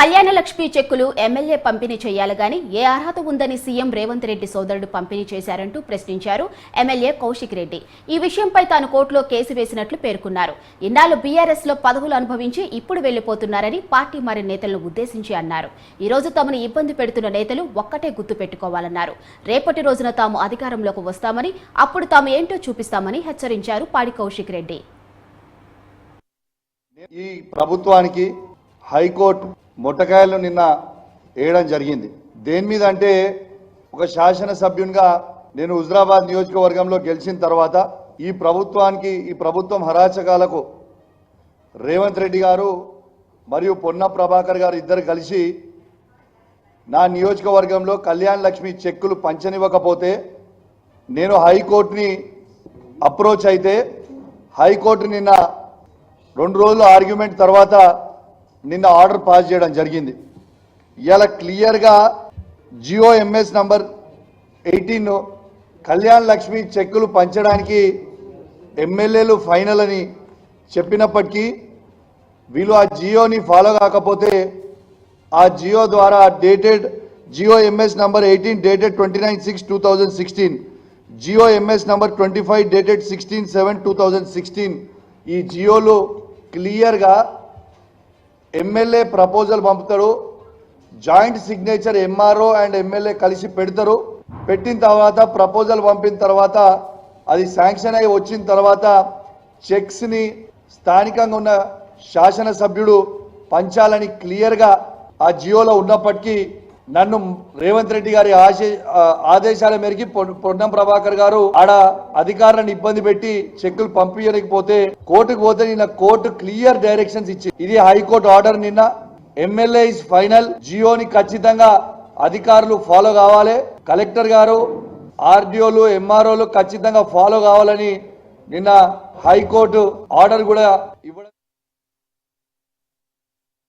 కళ్యాణ లక్ష్మి చెక్కులు ఎమ్మెల్యే పంపిణీ చేయాలి గాని ఏ అర్హత ఉందని సీఎం రేవంత్ రెడ్డి సోదరుడు పంపిణీ చేశారంటూ ప్రశ్నించారు ఎమ్మెల్యే కౌశిక్ రెడ్డి. ఈ విషయంపై తాను కోర్టులో కేసు వేసినట్లు పేర్కొన్నారు. ఇన్నాళ్లు బీఆర్ఎస్ లో పదవులు అనుభవించి ఇప్పుడు వెళ్లిపోతున్నారని పార్టీ మారిన నేతలను ఉద్దేశించి అన్నారు. ఈ రోజు తమను ఇబ్బంది పెడుతున్న నేతలు ఒక్కటే గుర్తు పెట్టుకోవాలన్నారు. రేపటి రోజున తాము అధికారంలోకి వస్తామని, అప్పుడు తాము ఏంటో చూపిస్తామని హెచ్చరించారు పాడి కౌశిక్ రెడ్డి. ఈ ప్రభుత్వానికి హైకోర్టు మొట్టకాయలు నిన్న వేయడం జరిగింది. దేని మీద అంటే, ఒక శాసనసభ్యునిగా నేను హుజరాబాద్ నియోజకవర్గంలో గెలిచిన తర్వాత ఈ ప్రభుత్వం హరాచకాలకు రేవంత్ రెడ్డి గారు మరియు పొన్న ప్రభాకర్ గారు ఇద్దరు కలిసి నా నియోజకవర్గంలో కళ్యాణ లక్ష్మి చెక్కులు పంచనివ్వకపోతే నేను హైకోర్టుని అప్రోచ్ అయితే హైకోర్టు నిన్న 2 రోజుల ఆర్గ్యుమెంట్ తర్వాత నిన్న ఆర్డర్ పాస్ చేయడం జరిగింది. ఇవాళ క్లియర్గా GOMS నంబర్ 18 కళ్యాణ లక్ష్మి చెక్కులు పంచడానికి ఎమ్మెల్యేలు ఫైనల్ అని చెప్పినప్పటికీ వీళ్ళు ఆ జియోని ఫాలో కాకపోతే ఆ జియో ద్వారా dated GOMS number 18 dated 29/6/2016, GOMS number 25 dated 16/7/2016 ఈ జియోలు క్లియర్గా ఎమ్మెల్యే ప్రపోజల్ పంపుతారు, joint signature MRO and MLA కలిసి పెడతారు. పెట్టిన తర్వాత ప్రపోజల్ పంపిన తర్వాత అది శాంక్షన్ అయి వచ్చిన తర్వాత చెక్స్ని స్థానికంగా ఉన్న శాసనసభ్యుడు పంచాలని క్లియర్గా ఆ జియోలో ఉన్నప్పటికీ నన్ను రేవంత్ రెడ్డి గారి ఆదేశాల మేరకు పొన్నం ప్రభాకర్ గారు ఆడ అధికారులను ఇబ్బంది పెట్టి చెక్కులు పంపించకపోతే కోర్టుకు పోతే నిన్న కోర్టు క్లియర్ డైరెక్షన్స్ ఇచ్చి ఇది హైకోర్టు ఆర్డర్. నిన్న ఎమ్మెల్యే ఇస్ ఫైనల్, జియోని ఖచ్చితంగా అధికారులు ఫాలో కావాలి, కలెక్టర్ గారు RDOలు MROలు ఖచ్చితంగా ఫాలో కావాలని నిన్న హైకోర్టు ఆర్డర్ కూడా ఇవ్వడం